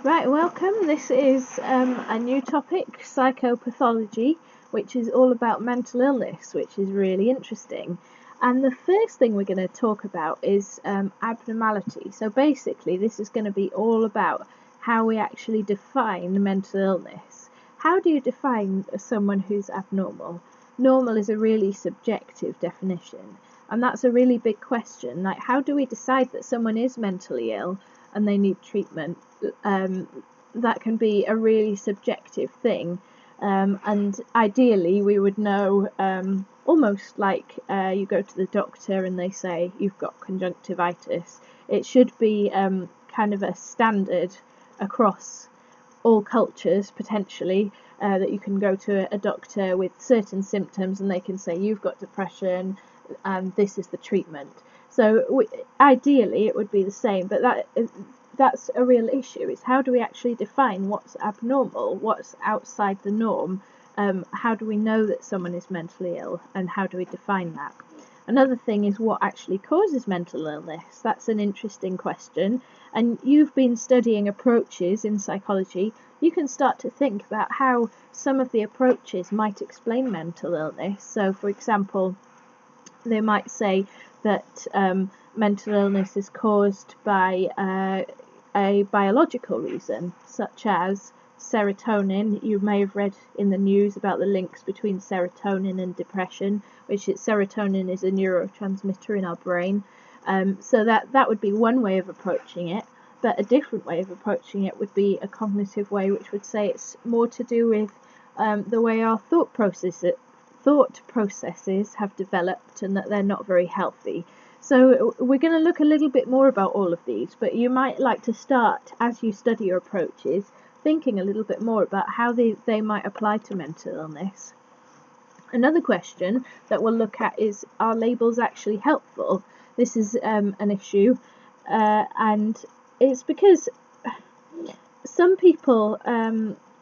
Right, welcome. This is a new topic, psychopathology, which is all about mental illness, which is really interesting. And the first thing we're going to talk about is abnormality. So basically, this is going to be all about how we actually define mental illness. How do you define someone who's abnormal? Normal is a really subjective definition, and that's a really big question. Like, how do we decide that someone is mentally ill and they need treatment? That can be a really subjective thing, and ideally we would know, almost like you go to the doctor and they say you've got conjunctivitis. It should be kind of a standard across all cultures, potentially, that you can go to a doctor with certain symptoms and they can say you've got depression and this is the treatment. So ideally it would be the same, but that's a real issue, is how do we actually define what's abnormal, what's outside the norm? How do we know that someone is mentally ill, and how do we define that? Another thing is what actually causes mental illness. That's an interesting question, and you've been studying approaches in psychology. You can start to think about how some of the approaches might explain mental illness. So, for example, they might say that mental illness is caused by a biological reason, such as serotonin. You may have read in the news about the links between serotonin and depression, which serotonin is a neurotransmitter in our brain. So that would be one way of approaching it. But a different way of approaching it would be a cognitive way, which would say it's more to do with the way our thought processes have developed, and that they're not very healthy. So we're going to look a little bit more about all of these, but you might like to start, as you study your approaches, thinking a little bit more about how they might apply to mental illness. Another question that we'll look at is, are labels actually helpful? This is an issue, and it's because some people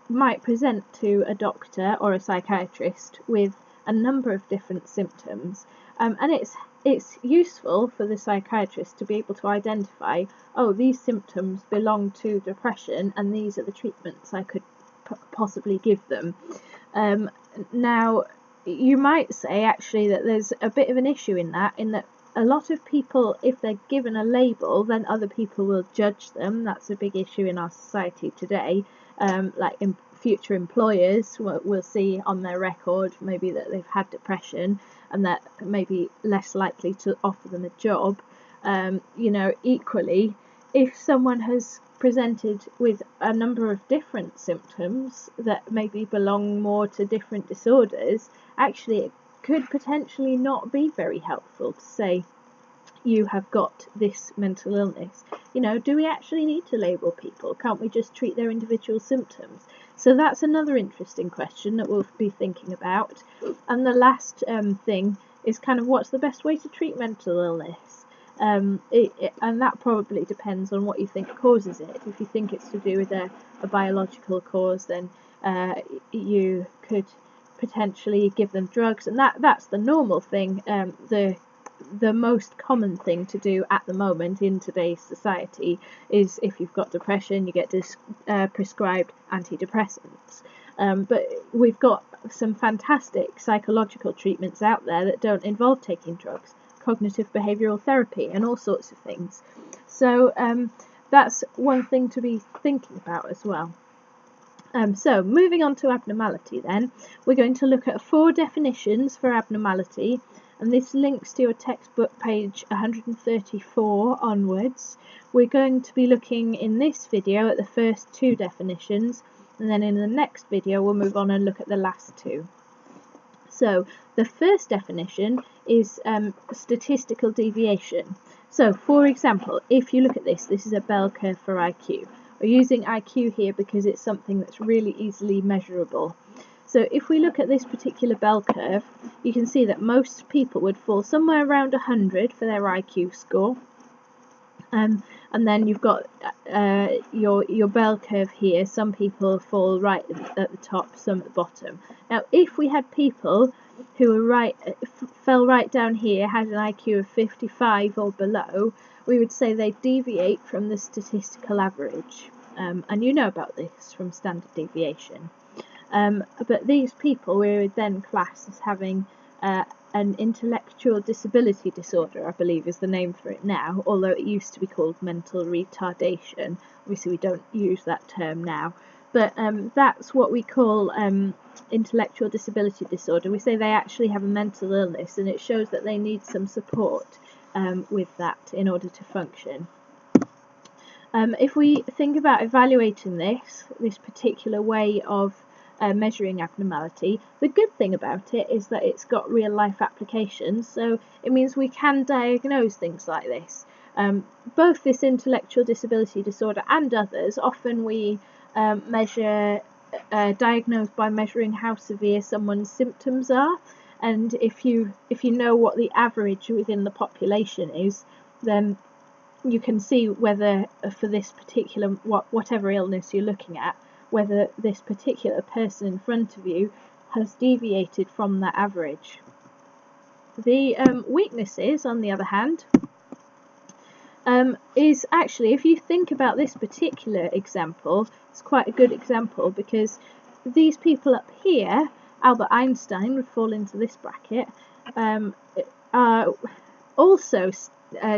might present to a doctor or a psychiatrist with a number of different symptoms, and it's useful for the psychiatrist to be able to identify, oh, these symptoms belong to depression and these are the treatments I could possibly give them. Now, you might say actually that there's a bit of an issue in that a lot of people, if they're given a label, then other people will judge them. That's a big issue in our society today. Like future employers will see on their record maybe that they've had depression, and that may be less likely to offer them a job. Equally, if someone has presented with a number of different symptoms that maybe belong more to different disorders, actually it could potentially not be very helpful to say you have got this mental illness. Do we actually need to label people? Can't we just treat their individual symptoms? So that's another interesting question that we'll be thinking about. And the last thing is kind of, what's the best way to treat mental illness? And that probably depends on what you think causes it. If you think it's to do with a biological cause, then you could potentially give them drugs, and that's the normal thing. The most common thing to do at the moment in today's society is, if you've got depression, you get prescribed antidepressants. But we've got some fantastic psychological treatments out there that don't involve taking drugs, cognitive behavioural therapy and all sorts of things. So that's one thing to be thinking about as well. So moving on to abnormality then, we're going to look at 4 definitions for abnormality, and this links to your textbook page 134 onwards. We're going to be looking in this video at the first 2 definitions, and then in the next video we'll move on and look at the last 2. So the first definition is statistical deviation. So for example, if you look at this is a bell curve for IQ. We're using IQ here because it's something that's really easily measurable. So if we look at this particular bell curve, you can see that most people would fall somewhere around 100 for their IQ score. And then you've got your bell curve here. Some people fall right at the top, some at the bottom. Now, if we had people who fell right down here, had an IQ of 55 or below, we would say they deviate from the statistical average. and you know about this from standard deviation. But these people we would then class as having an intellectual disability disorder, I believe is the name for it now, although it used to be called mental retardation. Obviously we don't use that term now, but that's what we call intellectual disability disorder. We say they actually have a mental illness, and it shows that they need some support with that in order to function. If we think about evaluating this particular way of measuring abnormality, the good thing about it is that it's got real life applications, so it means we can diagnose things like this. Both this intellectual disability disorder and others, often we diagnose by measuring how severe someone's symptoms are, and if you know what the average within the population is, then you can see whether for this particular whatever illness you're looking at, whether this particular person in front of you has deviated from that average. The weaknesses, on the other hand, is actually, if you think about this particular example, it's quite a good example, because these people up here, Albert Einstein would fall into this bracket, also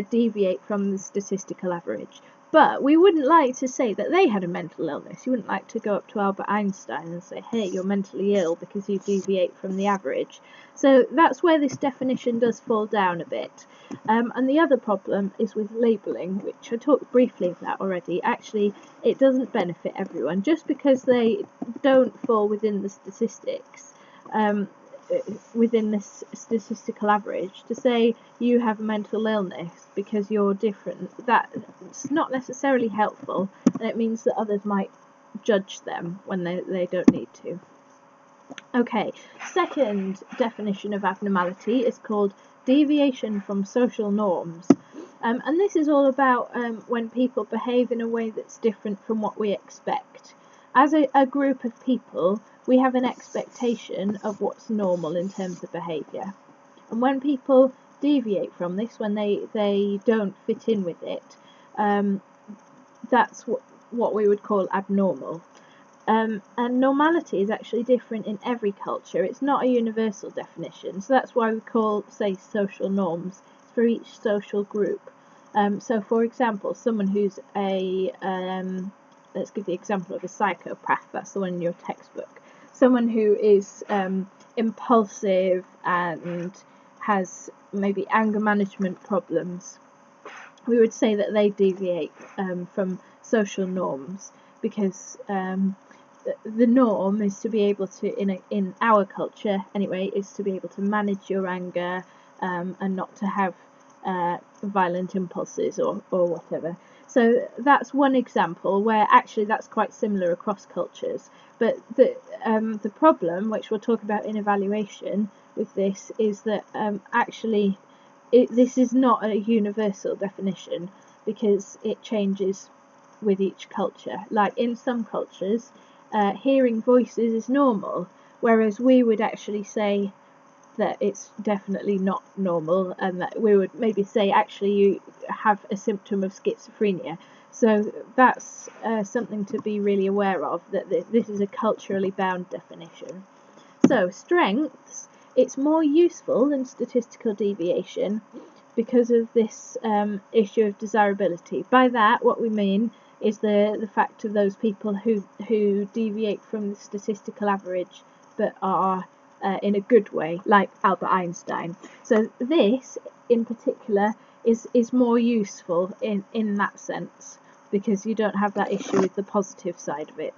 deviate from the statistical average. But we wouldn't like to say that they had a mental illness. You wouldn't like to go up to Albert Einstein and say, hey, you're mentally ill because you deviate from the average. So that's where this definition does fall down a bit. And the other problem is with labelling, which I talked briefly about already. Actually, it doesn't benefit everyone. Just because they don't fall within the statistics, within this statistical average, to say you have a mental illness because you're different, that's not necessarily helpful, and it means that others might judge them when they don't need to. Okay, second definition of abnormality is called deviation from social norms, and this is all about when people behave in a way that's different from what we expect. As a group of people, we have an expectation of what's normal in terms of behaviour. And when people deviate from this, when they don't fit in with it, that's what we would call abnormal. And normality is actually different in every culture. It's not a universal definition. So that's why we call, say, social norms for each social group. So, for example, someone who's let's give the example of a psychopath. That's the one in your textbook. Someone who is impulsive and has maybe anger management problems, we would say that they deviate from social norms, because the norm is to be able to, in our culture anyway, is to be able to manage your anger and not to have violent impulses or whatever. So that's one example where actually that's quite similar across cultures. But the problem, which we'll talk about in evaluation with this, is that actually this is not a universal definition, because it changes with each culture. Like in some cultures, hearing voices is normal, whereas we would actually say that it's definitely not normal, and that we would maybe say actually you have a symptom of schizophrenia. So that's something to be really aware of, that this is a culturally bound definition. So strengths, it's more useful than statistical deviation because of this issue of desirability. By that, what we mean is the fact of those people who deviate from the statistical average but are in a good way, like Albert Einstein. So this, in particular, is more useful in that sense, because you don't have that issue with the positive side of it.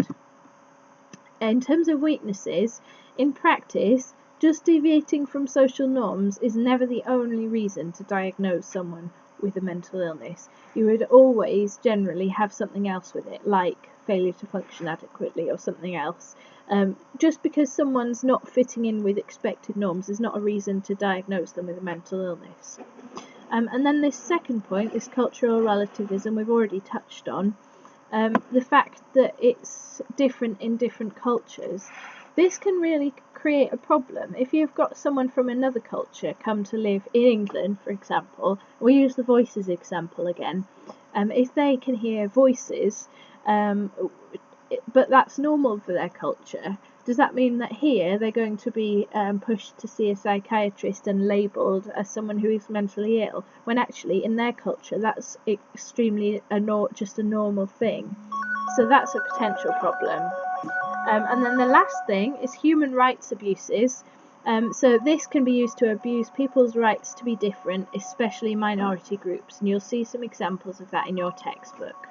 In terms of weaknesses, in practice, just deviating from social norms is never the only reason to diagnose someone with a mental illness. You would always generally have something else with it, like failure to function adequately or something else. Just because someone's not fitting in with expected norms is not a reason to diagnose them with a mental illness. And then this second point, this cultural relativism, we've already touched on. The fact that it's different in different cultures, this can really create a problem. If you've got someone from another culture come to live in England, for example, we use the voices example again, if they can hear voices, but that's normal for their culture. Does that mean that here they're going to be pushed to see a psychiatrist and labelled as someone who is mentally ill, when actually in their culture that's extremely just a normal thing? So that's a potential problem. And then the last thing is human rights abuses. So this can be used to abuse people's rights to be different, especially minority groups, and you'll see some examples of that in your textbook.